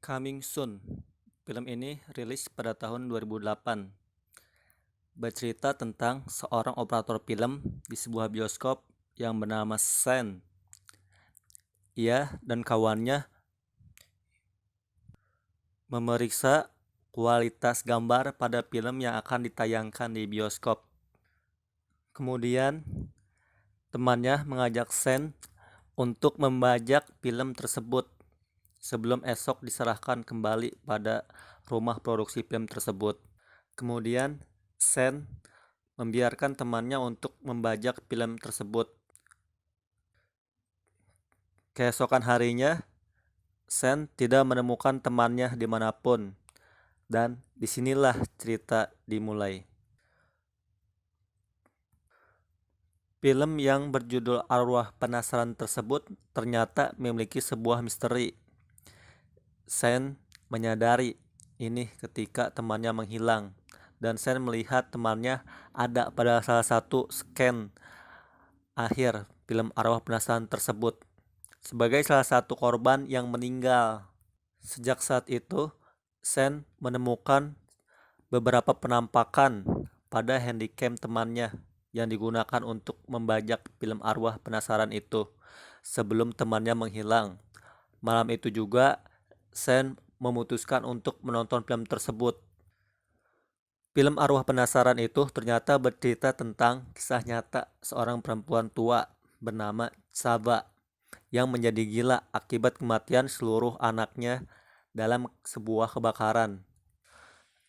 Coming Soon. Film ini rilis pada tahun 2008. Bercerita tentang seorang operator film di sebuah bioskop yang bernama Sen. Ia dan kawannya memeriksa kualitas gambar pada film yang akan ditayangkan di bioskop. Kemudian, temannya mengajak Sen untuk membajak film tersebut sebelum esok diserahkan kembali pada rumah produksi film tersebut. Kemudian, Sen membiarkan temannya untuk membajak film tersebut. Keesokan harinya, Sen tidak menemukan temannya dimanapun, dan disinilah cerita dimulai. Film yang berjudul Arwah Penasaran tersebut ternyata memiliki sebuah misteri. Sen menyadari ini ketika temannya menghilang, dan Sen melihat temannya ada pada salah satu scan akhir film Arwah Penasaran tersebut sebagai salah satu korban yang meninggal. Sejak saat itu, Sen menemukan beberapa penampakan pada handycam temannya yang digunakan untuk membajak film Arwah Penasaran itu sebelum temannya menghilang. Malam itu juga, Sen memutuskan untuk menonton film tersebut. Film Arwah Penasaran itu ternyata bercerita tentang kisah nyata seorang perempuan tua bernama Chaba yang menjadi gila akibat kematian seluruh anaknya dalam sebuah kebakaran.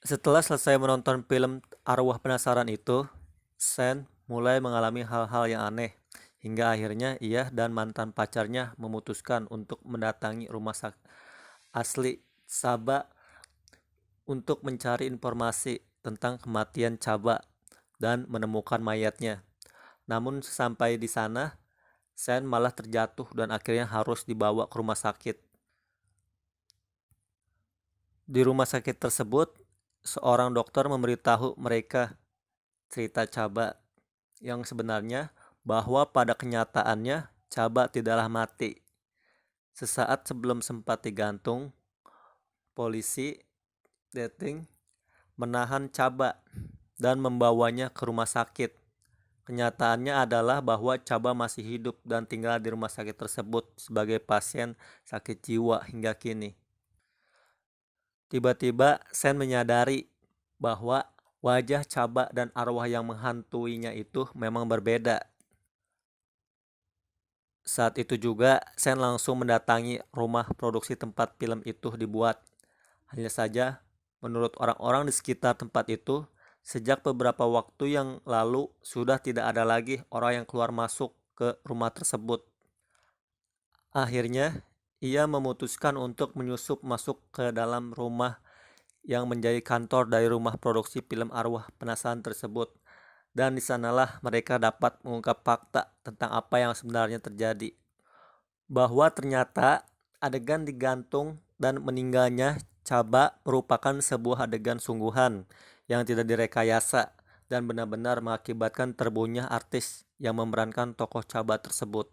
Setelah selesai menonton film Arwah Penasaran itu, Sen mulai mengalami hal-hal yang aneh, hingga akhirnya ia dan mantan pacarnya memutuskan untuk mendatangi rumah asli Chaba untuk mencari informasi tentang kematian Chaba dan menemukan mayatnya. Namun sampai di sana, Sen malah terjatuh dan akhirnya harus dibawa ke rumah sakit. Di rumah sakit tersebut, seorang dokter memberitahu mereka cerita Chaba yang sebenarnya bahwa pada kenyataannya Chaba tidaklah mati. Sesaat sebelum sempat digantung, polisi dating menahan Chaba dan membawanya ke rumah sakit. Kenyataannya adalah bahwa Chaba masih hidup dan tinggal di rumah sakit tersebut sebagai pasien sakit jiwa hingga kini. Tiba-tiba Sen menyadari bahwa wajah Chaba dan arwah yang menghantuinya itu memang berbeda. Saat itu juga Sen langsung mendatangi rumah produksi tempat film itu dibuat. Hanya saja, menurut orang-orang di sekitar tempat itu, sejak beberapa waktu yang lalu sudah tidak ada lagi orang yang keluar masuk ke rumah tersebut. Akhirnya, ia memutuskan untuk menyusup masuk ke dalam rumah yang menjadi kantor dari rumah produksi film Arwah Penasaran tersebut. Dan di sanalah mereka dapat mengungkap fakta tentang apa yang sebenarnya terjadi. Bahwa ternyata adegan digantung dan meninggalnya Chaba merupakan sebuah adegan sungguhan yang tidak direkayasa dan benar-benar mengakibatkan terbunuhnya artis yang memerankan tokoh Chaba tersebut.